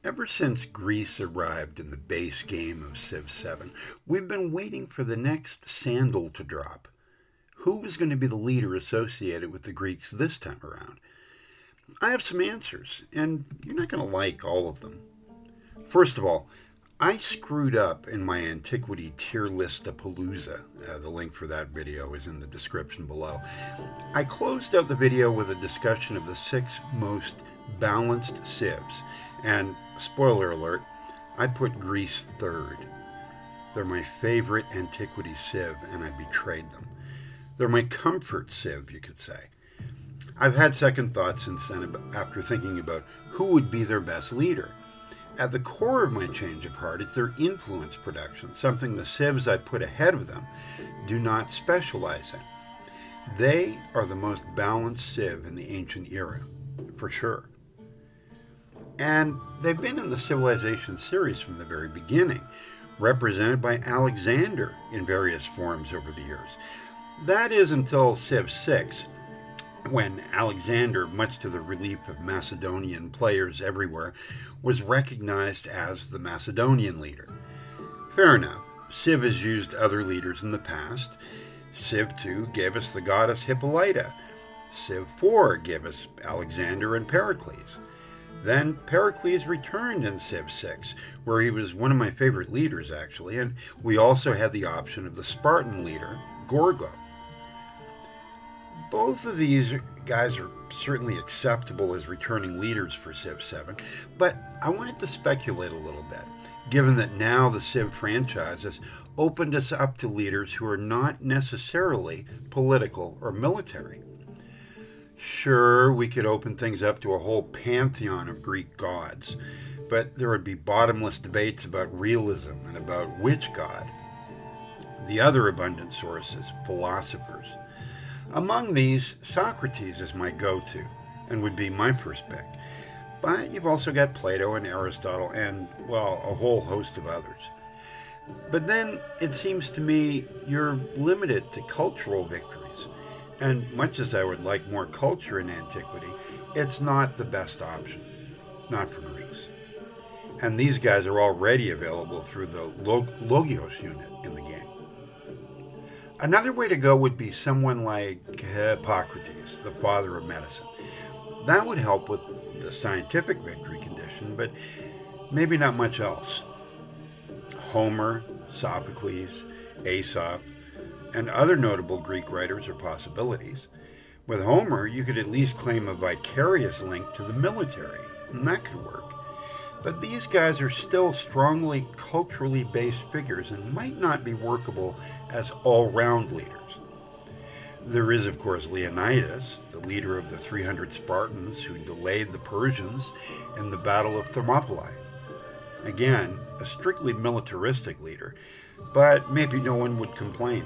Ever since Greece arrived in the base game of Civ 7, we've been waiting for the next sandal to drop. Who was going to be the leader associated with the Greeks this time around? I have some answers, and you're not going to like all of them. First of all, I screwed up in my antiquity tier list-a-palooza. The link for that video is in the description below. I closed out the video with a discussion of the 6 most balanced civs, and spoiler alert, I put Greece third. They're my favorite antiquity civ, and I betrayed them. They're my comfort civ, you could say. I've had second thoughts since then after thinking about who would be their best leader. At the core of my change of heart is their influence production, something the civs I put ahead of them do not specialize in. They are the most balanced civ in the ancient era, for sure. And they've been in the Civilization series from the very beginning, represented by Alexander in various forms over the years. That is until Civ 6, when Alexander, much to the relief of Macedonian players everywhere, was recognized as the Macedonian leader. Fair enough, Civ has used other leaders in the past. Civ 2 gave us the goddess Hippolyta. Civ 4 gave us Alexander and Pericles. Then Pericles returned in Civ 6, where he was one of my favorite leaders, actually, and we also had the option of the Spartan leader, Gorgo. Both of these guys are certainly acceptable as returning leaders for Civ 7, but I wanted to speculate a little bit, given that now the Civ franchise has opened us up to leaders who are not necessarily political or military. Sure, we could open things up to a whole pantheon of Greek gods, but there would be bottomless debates about realism and about which god. The other abundant source is philosophers. Among these, Socrates is my go-to and would be my first pick. But you've also got Plato and Aristotle and, well, a whole host of others. But then it seems to me you're limited to cultural victories. And much as I would like more culture in antiquity, it's not the best option. Not for Greece. And these guys are already available through the Logios unit in the game. Another way to go would be someone like Hippocrates, the father of medicine. That would help with the scientific victory condition, but maybe not much else. Homer, Sophocles, Aesop, and other notable Greek writers are possibilities. With Homer, you could at least claim a vicarious link to the military, and that could work. But these guys are still strongly culturally based figures and might not be workable as all-round leaders. There is, of course, Leonidas, the leader of the 300 Spartans who delayed the Persians in the Battle of Thermopylae. Again, a strictly militaristic leader, but maybe no one would complain.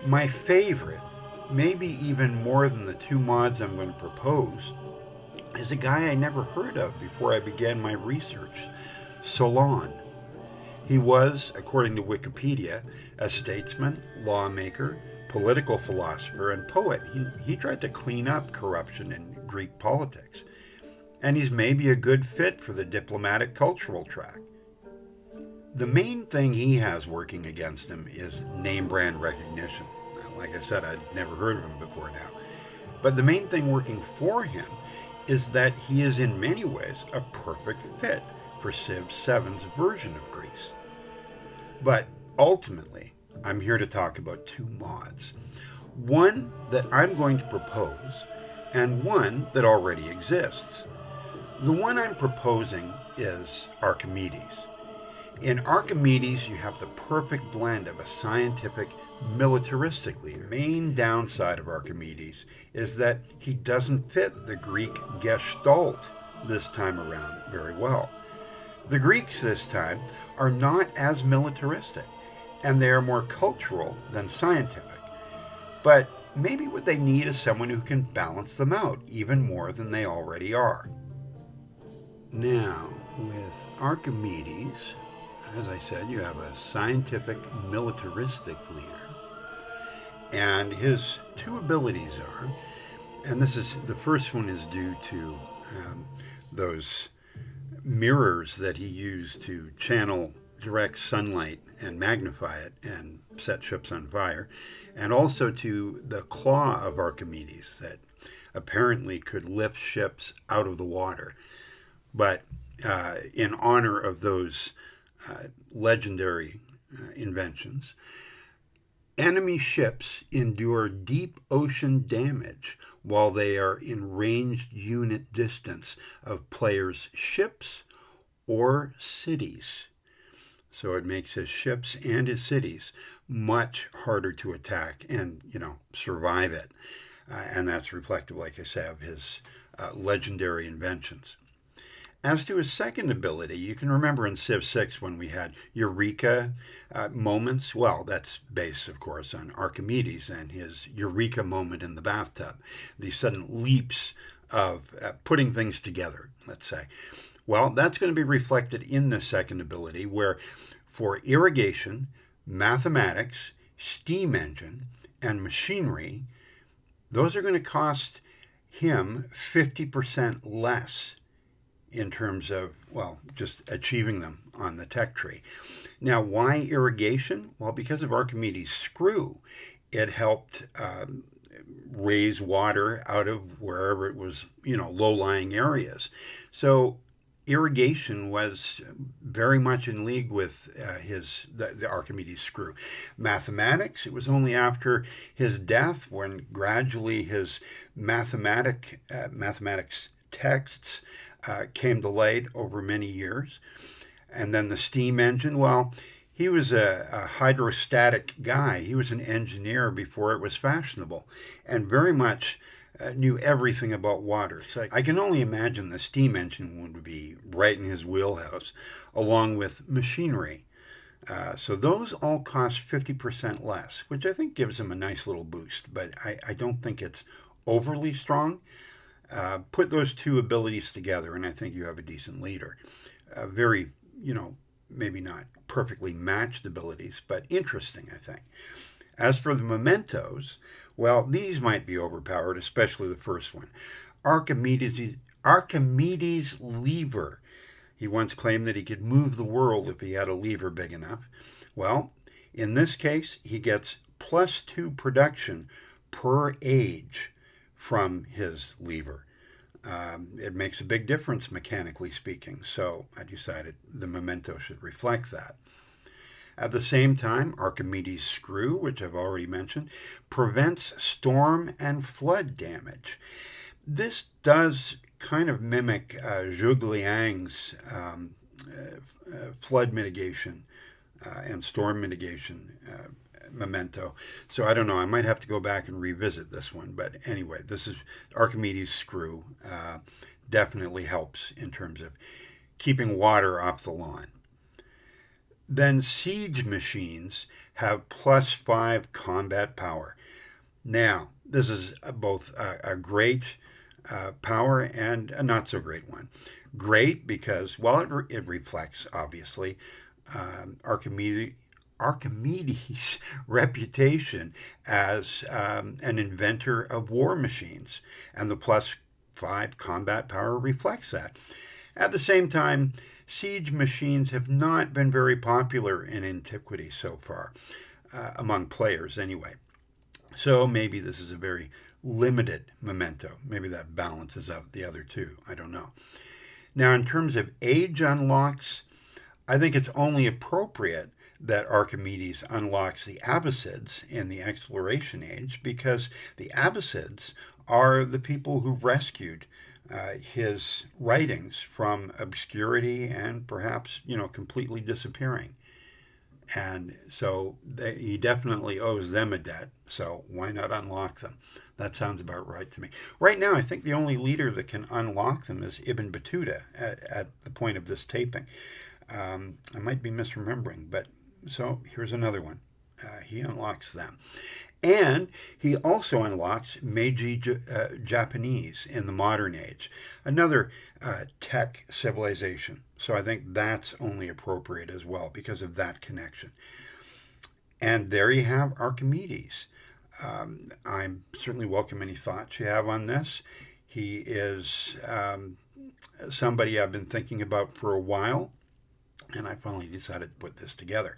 My favorite, maybe even more than the 2 mods I'm going to propose, is a guy I never heard of before I began my research, Solon. He was, according to Wikipedia, a statesman, lawmaker, political philosopher, and poet. He tried to clean up corruption in Greek politics. And he's maybe a good fit for the diplomatic cultural track. The main thing he has working against him is name brand recognition. Like I said, I'd never heard of him before now. But the main thing working for him is that he is in many ways a perfect fit for Civ 7's version of Greece. But ultimately, I'm here to talk about 2 mods. One that I'm going to propose, and one that already exists. The one I'm proposing is Archimedes. In Archimedes, you have the perfect blend of a scientific, militaristic leader. The main downside of Archimedes is that he doesn't fit the Greek gestalt this time around very well. The Greeks this time are not as militaristic, and they are more cultural than scientific. But maybe what they need is someone who can balance them out even more than they already are. Now, with Archimedes, as I said, you have a scientific, militaristic leader. And his 2 abilities are, and the first one is due to those mirrors that he used to channel direct sunlight and magnify it and set ships on fire, and also to the claw of Archimedes that apparently could lift ships out of the water. But in honor of those legendary inventions, enemy ships endure deep ocean damage while they are in ranged unit distance of players' ships or cities. So it makes his ships and his cities much harder to attack and, survive it. And that's reflective, like I said, of his legendary inventions. As to his second ability, you can remember in Civ 6 when we had Eureka moments. Well, that's based, of course, on Archimedes and his Eureka moment in the bathtub. These sudden leaps of putting things together, let's say. Well, that's going to be reflected in the second ability, where for irrigation, mathematics, steam engine, and machinery, those are going to cost him 50% less in terms of, just achieving them on the tech tree. Now, why irrigation? Well, because of Archimedes' screw, it helped raise water out of wherever it was, low-lying areas. So irrigation was very much in league with the Archimedes screw. Mathematics, it was only after his death when gradually his mathematics texts came to light over many years. And then the steam engine, well, he was a hydrostatic guy. He was an engineer before it was fashionable and very much knew everything about water. So I can only imagine the steam engine would be right in his wheelhouse, along with machinery. So those all cost 50% less, which I think gives him a nice little boost, but I don't think it's overly strong. Put those two abilities together, and I think you have a decent leader. Very, maybe not perfectly matched abilities, but interesting, I think. As for the mementos, well, these might be overpowered, especially the first one. Archimedes' lever. He once claimed that he could move the world if he had a lever big enough. Well, in this case, he gets +2 production per age from his lever. It makes a big difference, mechanically speaking, so I decided the memento should reflect that. At the same time, Archimedes' screw, which I've already mentioned, prevents storm and flood damage. This does kind of mimic Zhuge Liang's flood mitigation and storm mitigation memento. So I don't know, I might have to go back and revisit this one. But anyway, this is Archimedes' screw. Definitely helps in terms of keeping water off the lawn. Then siege machines have +5 combat power. Now, this is both a great power and a not so great one. Great because, well, it reflects, obviously, Archimedes' reputation as an inventor of war machines, and the +5 combat power reflects that. At the same time, siege machines have not been very popular in antiquity so far, among players anyway. So maybe this is a very limited memento. Maybe that balances out the other two. I don't know. Now, in terms of age unlocks, I think it's only appropriate that Archimedes unlocks the Abbasids in the Exploration Age, because the Abbasids are the people who rescued his writings from obscurity and perhaps, completely disappearing. And so he definitely owes them a debt, so why not unlock them? That sounds about right to me. Right now, I think the only leader that can unlock them is Ibn Battuta at the point of this taping. I might be misremembering, but so here's another one. He unlocks them. And he also unlocks Meiji Japanese in the modern age, another tech civilization. So I think that's only appropriate as well because of that connection. And there you have Archimedes. I certainly welcome any thoughts you have on this. He is somebody I've been thinking about for a while, and I finally decided to put this together.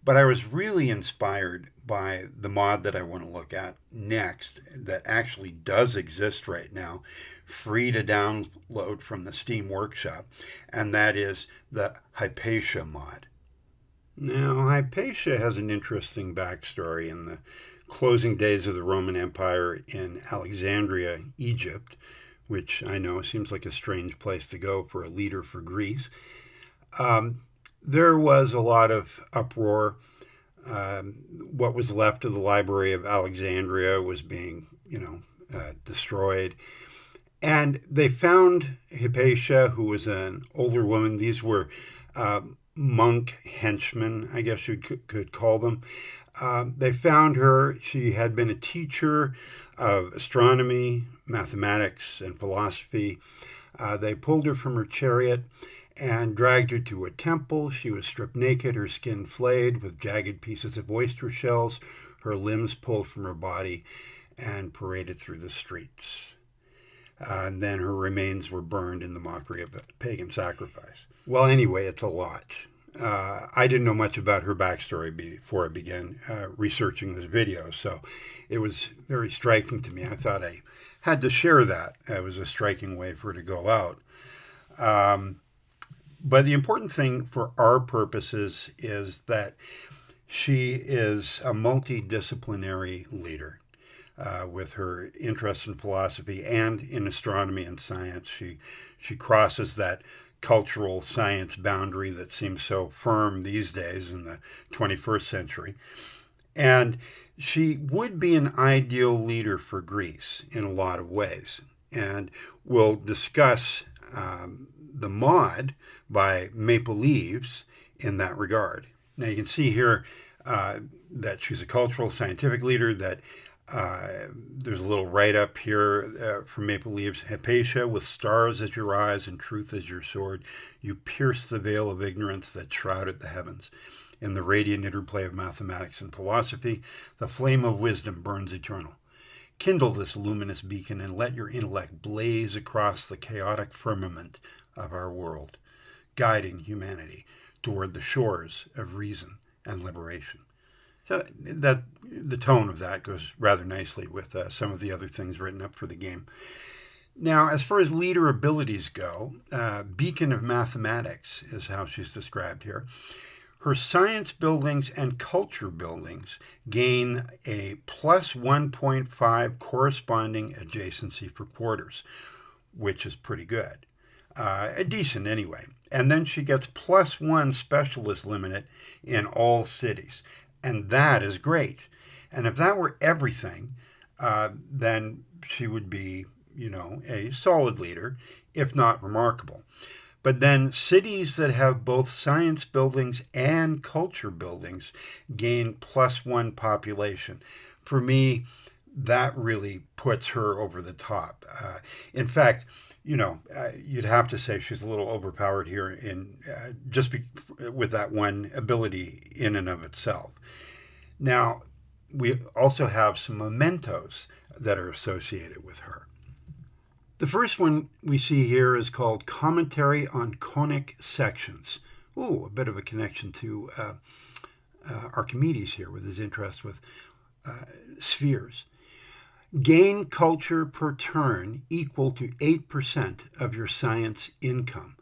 But I was really inspired by the mod that I want to look at next that actually does exist right now, free to download from the Steam Workshop, and that is the Hypatia mod. Now, Hypatia has an interesting backstory. In the closing days of the Roman Empire in Alexandria, Egypt, which I know seems like a strange place to go for a leader for Greece, there was a lot of uproar. What was left of the Library of Alexandria was being, destroyed. And they found Hypatia, who was an older woman. These were monk henchmen, I guess you could call them. They found her. She had been a teacher of astronomy, mathematics, and philosophy. They pulled her from her chariot and dragged her to a temple. She was stripped naked, her skin flayed with jagged pieces of oyster shells, her limbs pulled from her body, and paraded through the streets. And then her remains were burned in the mockery of a pagan sacrifice. Well, anyway, it's a lot. I didn't know much about her backstory before I began researching this video, so it was very striking to me. I thought I had to share that. It was a striking way for her to go out. But the important thing for our purposes is that she is a multidisciplinary leader. With her interest in philosophy and in astronomy and science, she crosses that cultural science boundary that seems so firm these days in the 21st century. And she would be an ideal leader for Greece in a lot of ways. And we'll discuss the mod by Maple Leaves in that regard. Now you can see here that she's a cultural scientific leader, that there's a little write-up here from Maple Leaves. Hypatia, with stars as your eyes and truth as your sword, you pierce the veil of ignorance that shrouded the heavens. In the radiant interplay of mathematics and philosophy, the flame of wisdom burns eternal. Kindle this luminous beacon and let your intellect blaze across the chaotic firmament of our world, guiding humanity toward the shores of reason and liberation. So that the tone of that goes rather nicely with some of the other things written up for the game. Now, as far as leader abilities go, beacon of mathematics is how she's described here. Her science buildings and culture buildings gain a plus 1.5 corresponding adjacency for quarters, which is pretty good. Decent anyway. And then she gets plus 1 specialist limit in all cities. And that is great. And if that were everything, then she would be, a solid leader, if not remarkable. But then cities that have both science buildings and culture buildings gain plus 1 population. For me, that really puts her over the top. In fact, you'd have to say she's a little overpowered here in with that one ability in and of itself. Now, we also have some mementos that are associated with her. The first one we see here is called Commentary on Conic Sections. Ooh, a bit of a connection to Archimedes here with his interest with spheres. Gain culture per turn equal to 8% of your science income.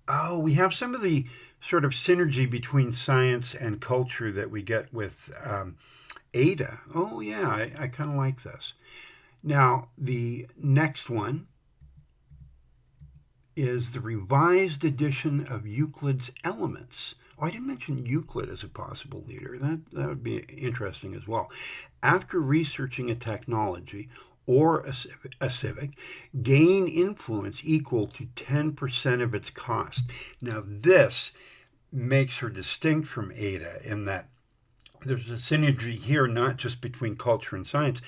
Oh, we have some of the sort of synergy between science and culture that we get with Ada. Oh, yeah, I kind of like this. Now, the next one is the revised edition of Euclid's Elements. Oh, I didn't mention Euclid as a possible leader. That would be interesting as well. After researching a technology or a civic, gain influence equal to 10% of its cost. Now, this makes her distinct from Ada in that there's a synergy here, not just between culture and science,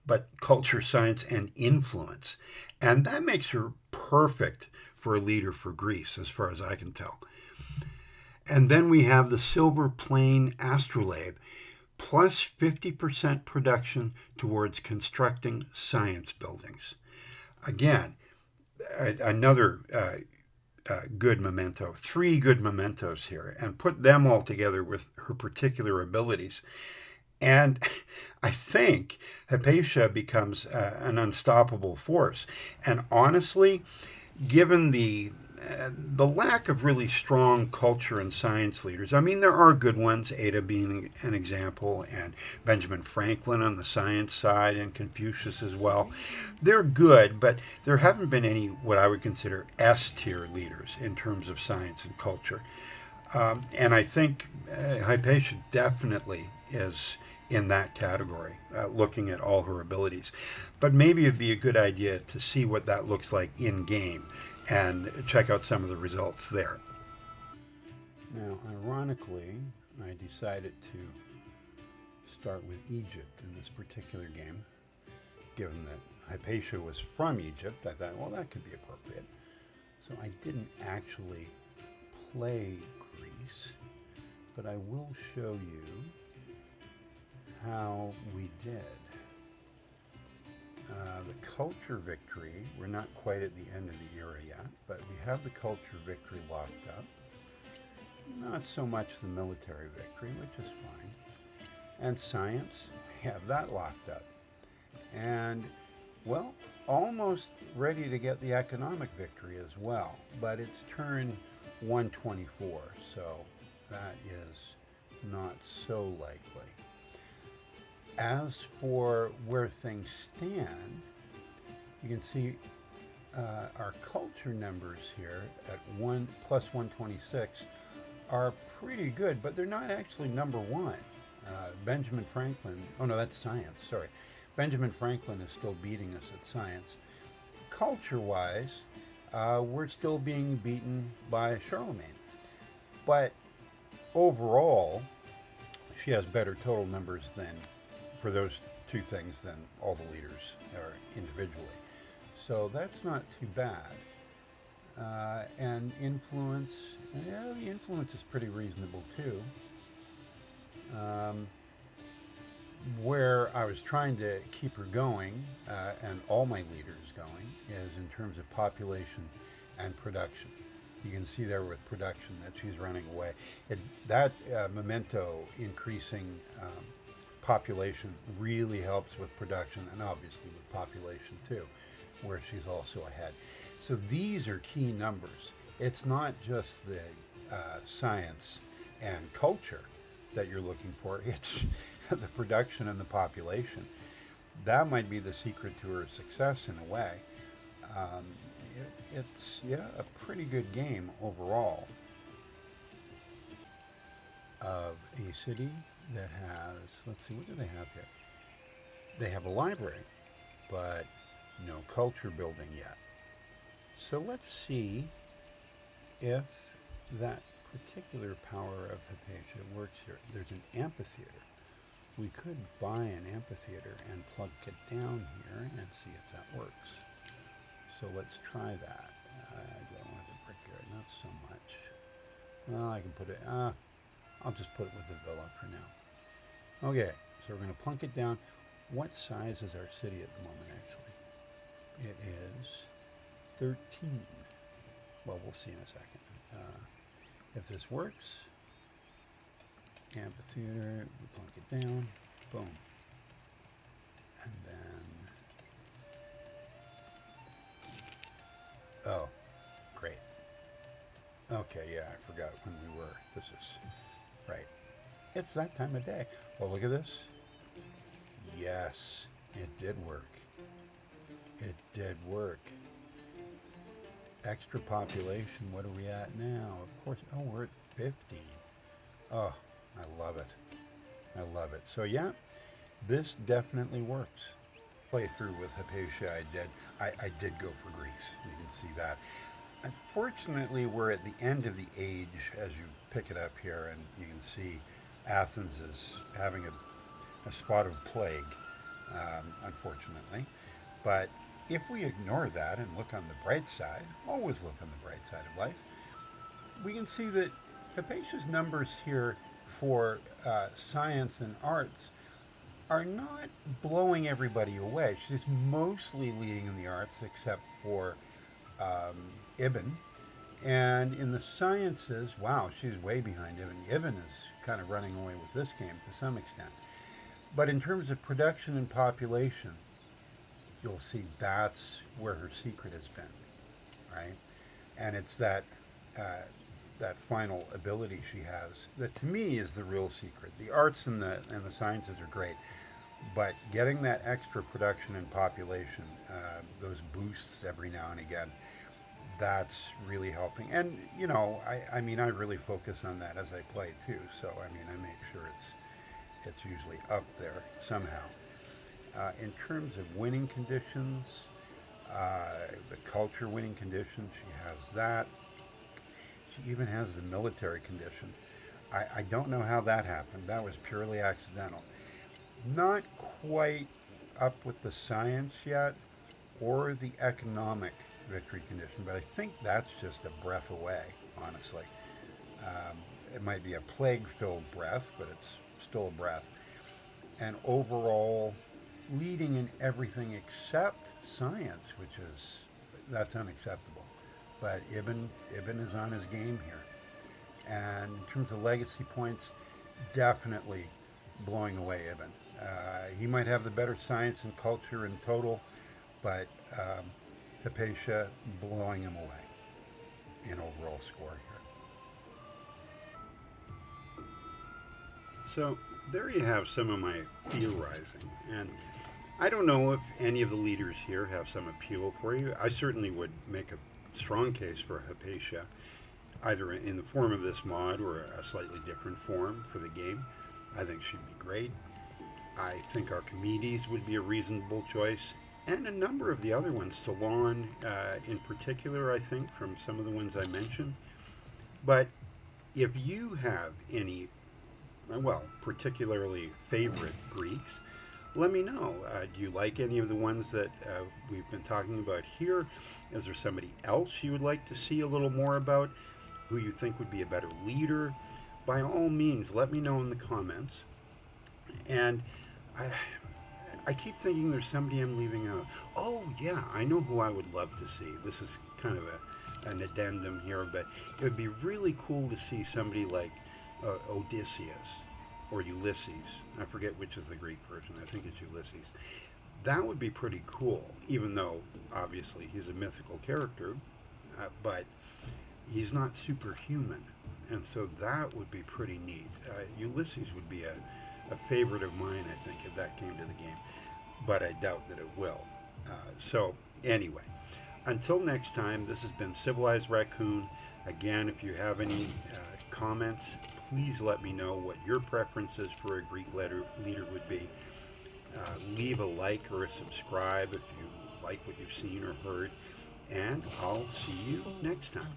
but culture, science, and influence. And that makes her perfect for a leader for Greece, as far as I can tell. And then we have the Silver Plane Astrolabe, plus 50% production towards constructing science buildings. Again, another good memento, 3 good mementos here, and put them all together with her particular abilities. And I think Hypatia becomes an unstoppable force. And honestly, given the lack of really strong culture and science leaders. I mean, there are good ones, Ada being an example, and Benjamin Franklin on the science side, and Confucius as well. They're good, but there haven't been any what I would consider S tier leaders in terms of science and culture. And I think Hypatia definitely is in that category, looking at all her abilities. But maybe it'd be a good idea to see what that looks like in game and check out some of the results there. Now, ironically, I decided to start with Egypt in this particular game. Given that Hypatia was from Egypt, I thought, well, that could be appropriate. So I didn't actually play Greece, but I will show you how we did. The culture victory, we're not quite at the end of the era yet, but we have the culture victory locked up. Not so much the military victory, which is fine. And science, we have that locked up. And, well, almost ready to get the economic victory as well, but it's turn 124, so that is not so likely. As for where things stand, you can see our culture numbers here at plus 126 are pretty good, but they're not actually number one. Benjamin Franklin, oh no, that's science, sorry. Benjamin Franklin is still beating us at science. Culture-wise, we're still being beaten by Charlemagne. But overall, she has better total numbers than for those 2 things than all the leaders are individually. So that's not too bad. And influence, yeah, the influence is pretty reasonable too. Where I was trying to keep her going, and all my leaders going, is in terms of population and production. You can see there with production that she's running away. That memento increasing population really helps with production, and obviously with population too, where she's also ahead. So these are key numbers. It's not just the science and culture that you're looking for, it's the production and the population. That might be the secret to her success in a way. It's, yeah, a pretty good game overall. Of a city that has, let's see, what do they have here? They have a library, but no culture building yet. So let's see if that particular power of Hypatia works here. There's an amphitheater. We could buy an amphitheater and plug it down here and see if that works. So let's try that. I don't want the brickyard, not so much. Well, I can put it, I'll just put it with the villa for now. Okay, so we're going to plunk it down. What size is our city at the moment, actually? It is 13. Well, we'll see in a second. If this works, amphitheater, we plunk it down, boom. And then, oh, great. Okay, yeah, I forgot when we were. This is, right. It's that time of day. Well, look at this. Yes, it did work. It did work. Extra population, what are we at now? Of course, oh, we're at 15. Oh, I love it. I love it. So yeah, this definitely works. Play through with Hypatia I did go for Greece. You can see that. Unfortunately, we're at the end of the age as you pick it up here, and you can see Athens is having a spot of plague, unfortunately. But if we ignore that and look on the bright side, always look on the bright side of life, we can see that Hypatia's numbers here for science and arts are not blowing everybody away. She's mostly leading in the arts except for Ibn. And in the sciences, wow, she's way behind Ibn. Ibn is kind of running away with this game to some extent. But in terms of production and population, you'll see that's where her secret has been, right? And it's that that final ability she has that to me is the real secret. The arts and the sciences are great, but getting that extra production and population, those boosts every now and again, that's really helping. And you know, I mean, I really focus on that as I play too. So I mean, I make sure it's usually up there somehow. In terms of winning conditions, the culture winning condition, she has that. She even has the military condition. I don't know how that happened. That was purely accidental. Not quite up with the science yet or the economic victory condition, but I think that's just a breath away, honestly. It might be a plague-filled breath, but it's still a breath. And overall, leading in everything except science, that's unacceptable. But Ibn is on his game here. And in terms of legacy points, definitely blowing away Ibn. He might have the better science and culture in total, but Hypatia blowing him away in overall score here. So there you have some of my theorizing, and I don't know if any of the leaders here have some appeal for you. I certainly would make a strong case for Hypatia, either in the form of this mod or a slightly different form for the game. I think she'd be great. I think Archimedes would be a reasonable choice, and a number of the other ones, Salon in particular, I think, from some of the ones I mentioned. But if you have any, well, particularly favorite Greeks, let me know. Do you like any of the ones that we've been talking about here? Is there somebody else you would like to see a little more about, who you think would be a better leader? By all means, let me know in the comments. And I keep thinking there's somebody I'm leaving out. Oh, yeah, I know who I would love to see. This is kind of an addendum here, but it would be really cool to see somebody like Odysseus or Ulysses. I forget which is the Greek version. I think it's Ulysses. That would be pretty cool, even though, obviously, he's a mythical character, but he's not superhuman. And so that would be pretty neat. Ulysses would be a favorite of mine, I think, if that came to the game. But I doubt that it will. So, anyway, until next time, this has been Civilized Raccoon. Again, if you have any comments, please let me know what your preferences for a Greek leader would be. Leave a like or a subscribe if you like what you've seen or heard. And I'll see you next time.